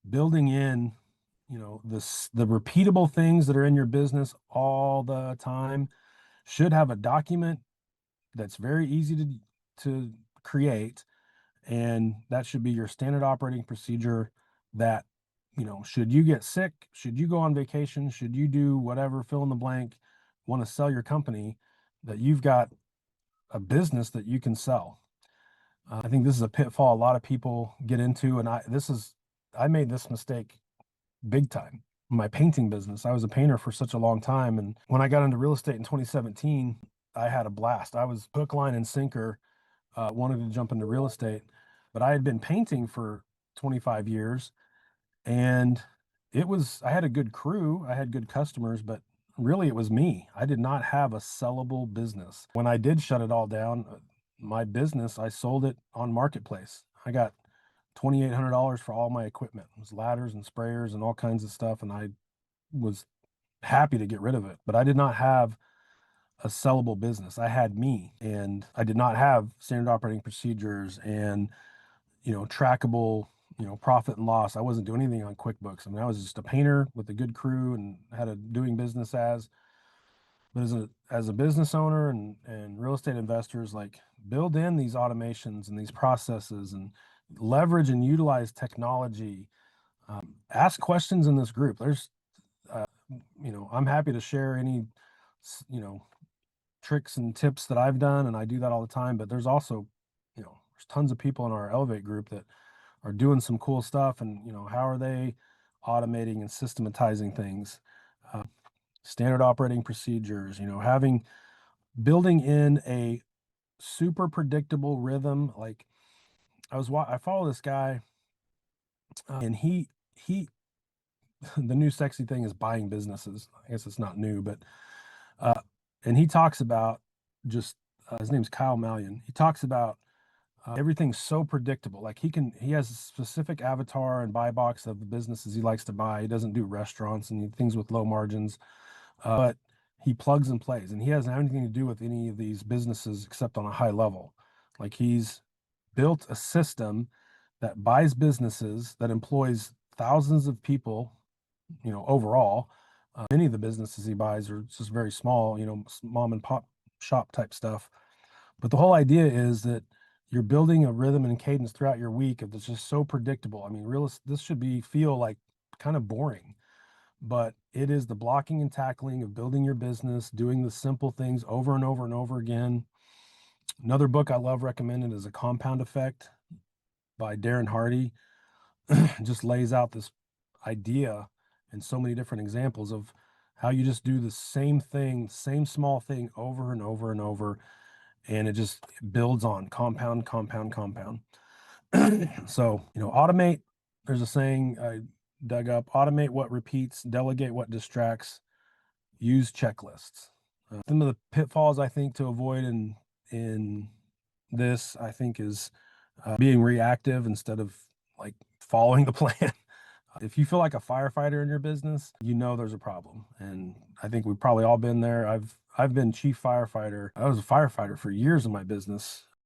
building in, the repeatable things that are in your business all the time should have a document that's very easy to create, and that should be your standard operating procedure. That, should you get sick, should you go on vacation, should you do whatever, fill in the blank, want to sell your company, that you've got a business that you can sell. I think this is a pitfall a lot of people get into, and I made this mistake big time. My painting business. I was a painter for such a long time, and when I got into real estate in 2017, I had a blast. I was hook, line, and sinker, wanted to jump into real estate, but I had been painting for 25 years, and I had a good crew, I had good customers, but really it was me. I did not have a sellable business. When I did shut it all down, my business, I sold it on Marketplace. I got $2,800 for all my equipment. It was ladders and sprayers and all kinds of stuff, and I was happy to get rid of it. But I did not have a sellable business. I had me, and I did not have standard operating procedures and, trackable, profit and loss. I wasn't doing anything on QuickBooks. I mean, I was just a painter with a good crew and had a doing business as. But as a business owner and real estate investors, like, build in these automations and these processes and leverage and utilize technology. Ask questions in this group. Uh, I'm happy to share any, you know, tricks and tips that I've done, and I do that all the time. But there's also, there's tons of people in our Elevate group that are doing some cool stuff, and how are they automating and systematizing things? Uh, Standard operating procedures. Building in a super predictable rhythm. Like, I follow this guy, and he the new sexy thing is buying businesses. I guess it's not new, but uh, and he talks about just his name's Kyle Mallion. He talks about everything's so predictable. Like, he has a specific avatar and buy box of the businesses he likes to buy. He doesn't do restaurants and things with low margins, but he plugs and plays, and he doesn't have anything to do with any of these businesses except on a high level. Like, he's built a system that buys businesses, that employs thousands of people, overall. Many of the businesses he buys are just very small, mom and pop shop type stuff. But the whole idea is that you're building a rhythm and cadence throughout your week that's just so predictable. I mean, this should feel like kind of boring, but it is the blocking and tackling of building your business, doing the simple things over and over and over again. Another book I love recommending is A Compound Effect by Darren Hardy. Just lays out this idea and so many different examples of how you just do the same thing, same small thing over and over and over, and it just builds on compound, compound, compound. So, automate. There's a saying I dug up: automate what repeats, delegate what distracts, use checklists. Some of the pitfalls I think to avoid in this, I think, is being reactive instead of, like, following the plan. If you feel like a firefighter in your business, there's a problem. And I think we've probably all been there. I've been chief firefighter. I was a firefighter for years in my business.